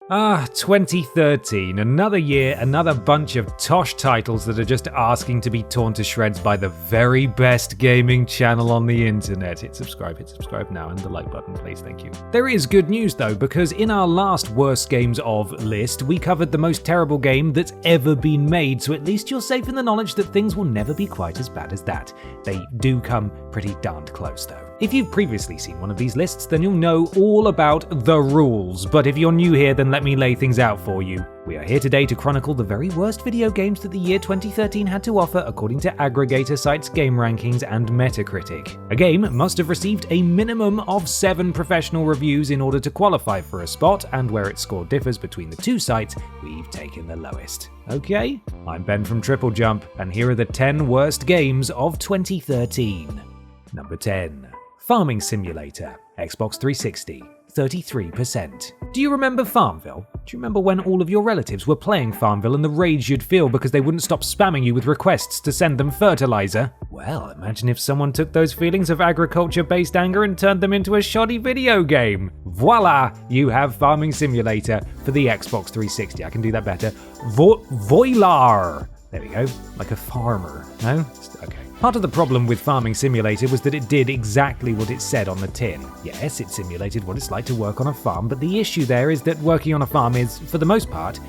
2013, another year, another bunch of tosh titles that are just asking to be torn to shreds by the very best gaming channel on the internet. Hit subscribe now, and the like button, please, thank you. There is good news though, because in our last worst games of list, we covered the most terrible game that's ever been made, so at least you're safe in the knowledge that things will never be quite as bad as that. They do come pretty darned close though. If you've previously seen one of these lists, then you'll know all about the rules, but if you're new here, then let me lay things out for you. We are here today to chronicle the very worst video games that the year 2013 had to offer according to aggregator sites Game Rankings and Metacritic. A game must have received a minimum of 7 professional reviews in order to qualify for a spot, and where its score differs between the two sites, we've taken the lowest. Okay? I'm Ben from TripleJump, and here are the 10 worst games of 2013. Number 10. Farming Simulator, Xbox 360, 33%. Do you remember Farmville? Do you remember when all of your relatives were playing Farmville and the rage you'd feel because they wouldn't stop spamming you with requests to send them fertilizer? Well, imagine if someone took those feelings of agriculture-based anger and turned them into a shoddy video game. Voila! You have Farming Simulator for the Xbox 360. I can do that better. Voilar! There we go, like a farmer. No? Okay. Part of the problem with Farming Simulator was that it did exactly what it said on the tin. Yes, it simulated what it's like to work on a farm, but the issue there is that working on a farm is, for the most part,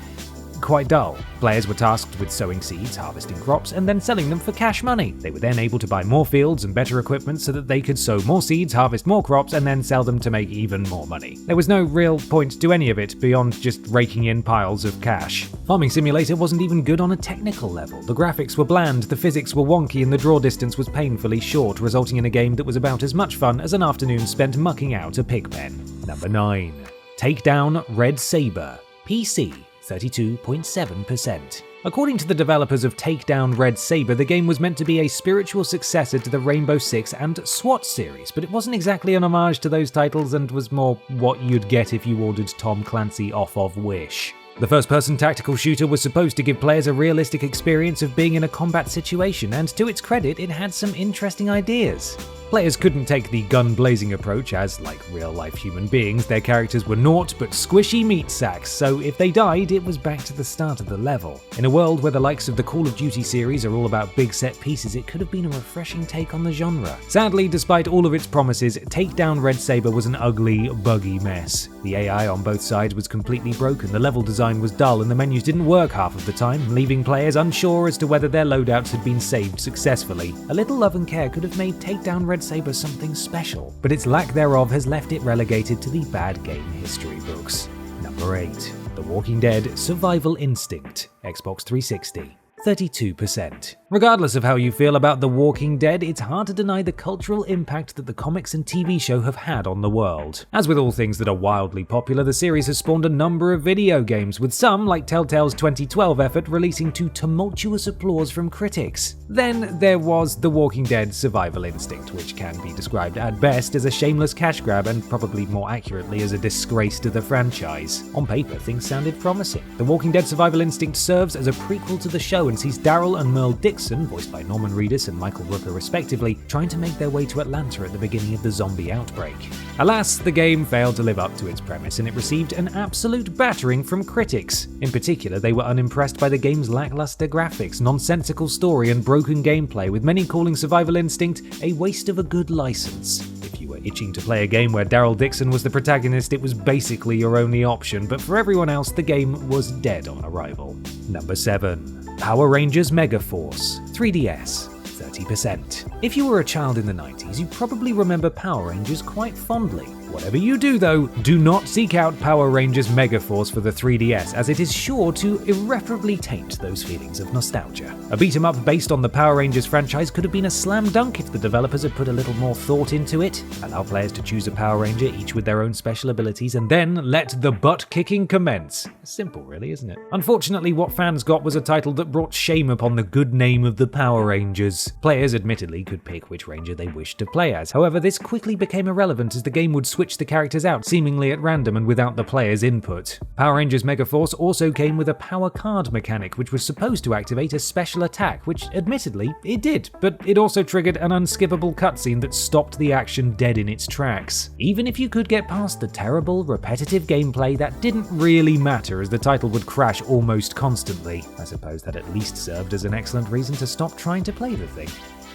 quite dull. Players were tasked with sowing seeds, harvesting crops, and then selling them for cash money. They were then able to buy more fields and better equipment so that they could sow more seeds, harvest more crops, and then sell them to make even more money. There was no real point to any of it beyond just raking in piles of cash. Farming Simulator wasn't even good on a technical level. The graphics were bland, the physics were wonky, and the draw distance was painfully short, resulting in a game that was about as much fun as an afternoon spent mucking out a pig pen. Number 9. Takedown Red Saber, PC, 32.7%. According to the developers of Takedown Red Saber, the game was meant to be a spiritual successor to the Rainbow Six and SWAT series, but it wasn't exactly an homage to those titles and was more what you'd get if you ordered Tom Clancy off of Wish. The first-person tactical shooter was supposed to give players a realistic experience of being in a combat situation, and to its credit, it had some interesting ideas. Players couldn't take the gun-blazing approach as, like real-life human beings, their characters were naught but squishy meat sacks, so if they died, it was back to the start of the level. In a world where the likes of the Call of Duty series are all about big set pieces, it could have been a refreshing take on the genre. Sadly, despite all of its promises, Takedown Red Saber was an ugly, buggy mess. The AI on both sides was completely broken, the level design was dull, and the menus didn't work half of the time, leaving players unsure as to whether their loadouts had been saved successfully. A little love and care could have made Takedown Red Saber something special, but its lack thereof has left it relegated to the bad game history books. Number 8. The Walking Dead Survival Instinct, Xbox 360, 32%. Regardless of how you feel about The Walking Dead, it's hard to deny the cultural impact that the comics and TV show have had on the world. As with all things that are wildly popular, the series has spawned a number of video games, with some, like Telltale's 2012 effort, releasing to tumultuous applause from critics. Then there was The Walking Dead Survival Instinct, which can be described at best as a shameless cash grab and probably more accurately as a disgrace to the franchise. On paper, things sounded promising. The Walking Dead Survival Instinct serves as a prequel to the show and sees Daryl and Merle Dixon, voiced by Norman Reedus and Michael Rooker respectively, trying to make their way to Atlanta at the beginning of the zombie outbreak. Alas, the game failed to live up to its premise, and it received an absolute battering from critics. In particular, they were unimpressed by the game's lackluster graphics, nonsensical story, and broken gameplay, with many calling Survival Instinct a waste of a good license. If you were itching to play a game where Daryl Dixon was the protagonist, it was basically your only option, but for everyone else, the game was dead on arrival. Number 7. Power Rangers Megaforce, 3DS, 30%. If you were a child in the 90s, you probably remember Power Rangers quite fondly. Whatever you do though, do not seek out Power Rangers Megaforce for the 3DS, as it is sure to irreparably taint those feelings of nostalgia. A beat-em-up based on the Power Rangers franchise could have been a slam dunk if the developers had put a little more thought into it. Allow players to choose a Power Ranger, each with their own special abilities, and then let the butt-kicking commence. Simple really, isn't it? Unfortunately, what fans got was a title that brought shame upon the good name of the Power Rangers. Players admittedly could pick which ranger they wished to play as. However, this quickly became irrelevant as the game would switch the characters out seemingly at random and without the player's input. Power Rangers Megaforce also came with a power card mechanic which was supposed to activate a special attack, which admittedly it did, but it also triggered an unskippable cutscene that stopped the action dead in its tracks. Even if you could get past the terrible, repetitive gameplay, that didn't really matter as the title would crash almost constantly. I suppose that at least served as an excellent reason to stop trying to play the thing.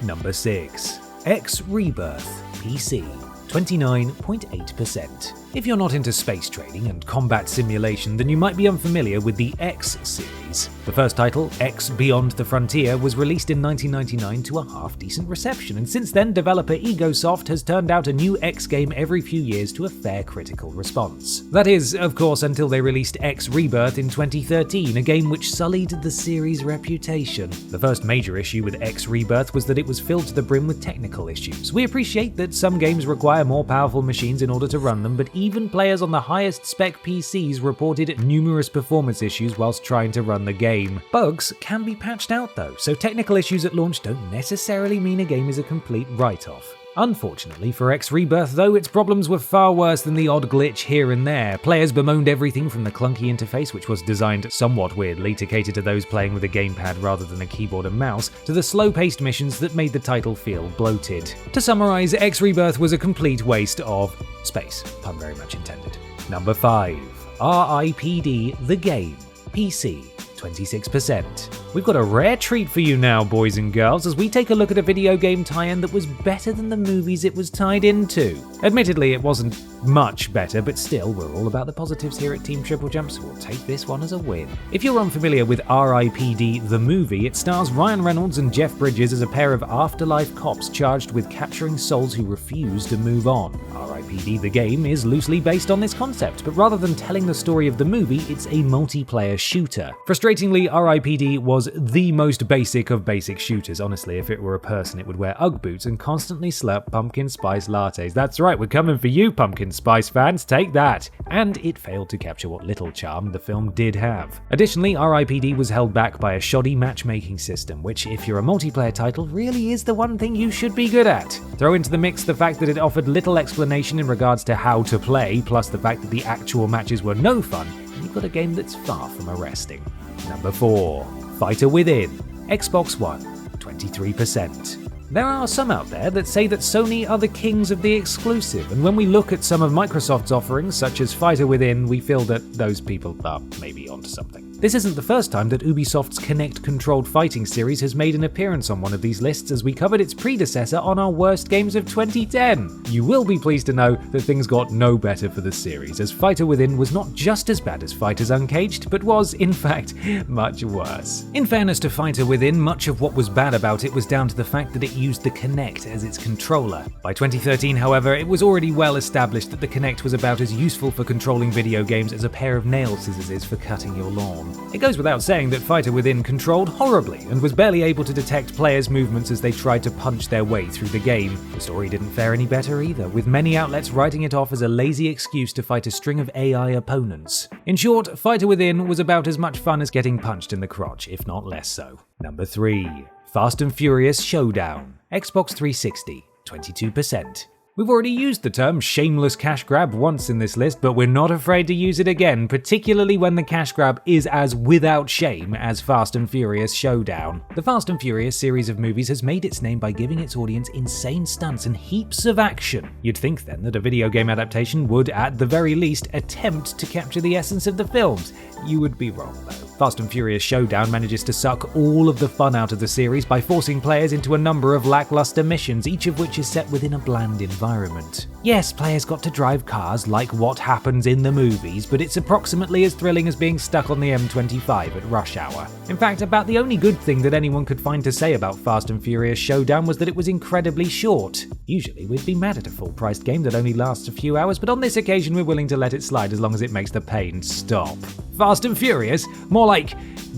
Number 6. X Rebirth PC, 29.8%. If you're not into space trading and combat simulation, then you might be unfamiliar with the X series. The first title, X Beyond the Frontier, was released in 1999 to a half-decent reception, and since then developer Egosoft has turned out a new X game every few years to a fair critical response. That is, of course, until they released X Rebirth in 2013, a game which sullied the series' reputation. The first major issue with X Rebirth was that it was filled to the brim with technical issues. We appreciate that some games require more powerful machines in order to run them, but even players on the highest spec PCs reported numerous performance issues whilst trying to run the game. Bugs can be patched out though, so technical issues at launch don't necessarily mean a game is a complete write-off. Unfortunately for X Rebirth though, its problems were far worse than the odd glitch here and there. Players bemoaned everything from the clunky interface, which was designed somewhat weirdly to cater to those playing with a gamepad rather than a keyboard and mouse, to the slow-paced missions that made the title feel bloated. To summarize, X Rebirth was a complete waste of space, pun very much intended. Number 5. R.I.P.D. The Game, PC, 26%. We've got a rare treat for you now, boys and girls, as we take a look at a video game tie-in that was better than the movies it was tied into. Admittedly, it wasn't much better, but still, we're all about the positives here at Team TripleJump, so we'll take this one as a win. If you're unfamiliar with R.I.P.D. the movie, it stars Ryan Reynolds and Jeff Bridges as a pair of afterlife cops charged with capturing souls who refuse to move on. R.I.P.D. the game is loosely based on this concept, but rather than telling the story of the movie, it's a multiplayer shooter. Frustratingly, R.I.P.D. was the most basic of basic shooters. Honestly, if it were a person, it would wear Ugg boots and constantly slurp pumpkin spice lattes. That's right, we're coming for you, pumpkin spice fans, take that! And it failed to capture what little charm the film did have. Additionally, R.I.P.D. was held back by a shoddy matchmaking system, which, if you're a multiplayer title, really is the one thing you should be good at. Throw into the mix the fact that it offered little explanation in regards to how to play, plus the fact that the actual matches were no fun, and you've got a game that's far from arresting. Number 4. Fighter Within, Xbox One, 23%. There are some out there that say that Sony are the kings of the exclusive, and when we look at some of Microsoft's offerings, such as Fighter Within, we feel that those people are maybe onto something. This isn't the first time that Ubisoft's Kinect-controlled fighting series has made an appearance on one of these lists, as we covered its predecessor on our worst games of 2010. You will be pleased to know that things got no better for the series, as Fighter Within was not just as bad as Fighters Uncaged, but was, in fact, much worse. In fairness to Fighter Within, much of what was bad about it was down to the fact that it used the Kinect as its controller. By 2013, however, it was already well established that the Kinect was about as useful for controlling video games as a pair of nail scissors is for cutting your lawn. It goes without saying that Fighter Within controlled horribly and was barely able to detect players' movements as they tried to punch their way through the game. The story didn't fare any better either, with many outlets writing it off as a lazy excuse to fight a string of AI opponents. In short, Fighter Within was about as much fun as getting punched in the crotch, if not less so. Number 3. Fast and Furious Showdown, Xbox 360, 22%. We've already used the term shameless cash grab once in this list, but we're not afraid to use it again, particularly when the cash grab is as without shame as Fast and Furious Showdown. The Fast and Furious series of movies has made its name by giving its audience insane stunts and heaps of action. You'd think then that a video game adaptation would, at the very least, attempt to capture the essence of the films. You would be wrong though. Fast and Furious Showdown manages to suck all of the fun out of the series by forcing players into a number of lackluster missions, each of which is set within a bland environment. Yes, players got to drive cars like what happens in the movies, but it's approximately as thrilling as being stuck on the M25 at rush hour. In fact, about the only good thing that anyone could find to say about Fast and Furious Showdown was that it was incredibly short. Usually we'd be mad at a full-priced game that only lasts a few hours, but on this occasion we're willing to let it slide as long as it makes the pain stop. Fast and Furious? More like,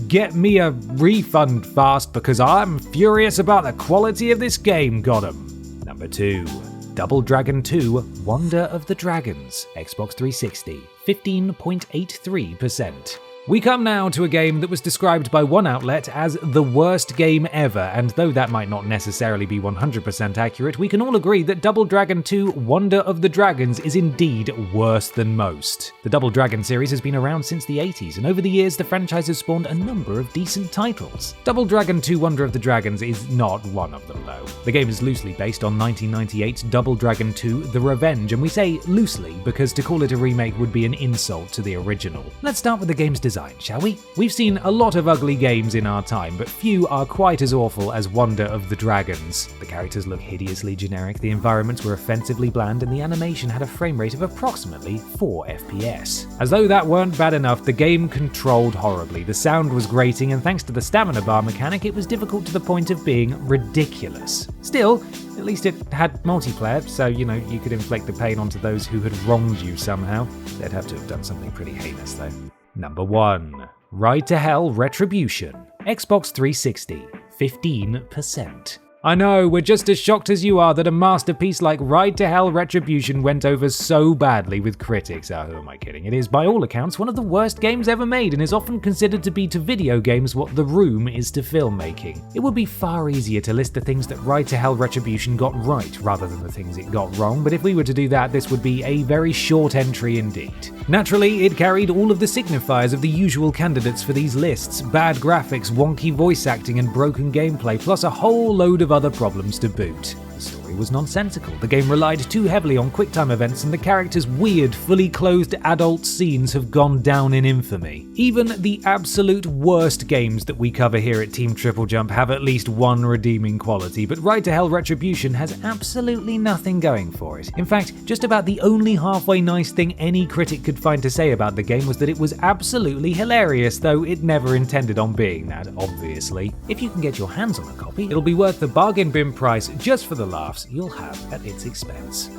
get me a refund fast because I'm furious about the quality of this game, got 'em. Number 2. Double Dragon 2 Wonder of the Dragons, Xbox 360, 15.83%. We come now to a game that was described by one outlet as the worst game ever, and though that might not necessarily be 100% accurate, we can all agree that Double Dragon 2 Wonder of the Dragons is indeed worse than most. The Double Dragon series has been around since the 80s, and over the years the franchise has spawned a number of decent titles. Double Dragon 2 Wonder of the Dragons is not one of them though. The game is loosely based on 1998's Double Dragon 2 The Revenge, and we say loosely because to call it a remake would be an insult to the original. Let's start with the game's design, shall we? We've seen a lot of ugly games in our time, but few are quite as awful as Wonder of the Dragons. The characters look hideously generic, the environments were offensively bland, and the animation had a frame rate of approximately 4 FPS. As though that weren't bad enough, the game controlled horribly. The sound was grating, and thanks to the stamina bar mechanic, it was difficult to the point of being ridiculous. Still, at least it had multiplayer, so you could inflict the pain onto those who had wronged you somehow. They'd have to have done something pretty heinous though. Number 1. Ride to Hell Retribution. Xbox 360, 15%. I know, we're just as shocked as you are that a masterpiece like Ride to Hell Retribution went over so badly with critics. Oh, who am I kidding? It is, by all accounts, one of the worst games ever made and is often considered to be to video games what The Room is to filmmaking. It would be far easier to list the things that Ride to Hell Retribution got right rather than the things it got wrong, but if we were to do that, this would be a very short entry indeed. Naturally, it carried all of the signifiers of the usual candidates for these lists: bad graphics, wonky voice acting, and broken gameplay, plus a whole load of other problems to boot. The story was nonsensical, the game relied too heavily on QuickTime events, and the characters' weird, fully clothed adult scenes have gone down in infamy. Even the absolute worst games that we cover here at Team TripleJump have at least one redeeming quality, but Ride to Hell Retribution has absolutely nothing going for it. In fact, just about the only halfway nice thing any critic could find to say about the game was that it was absolutely hilarious, though it never intended on being that, obviously. If you can get your hands on a copy, it'll be worth the bargain bin price just for the laughs you'll have at its expense.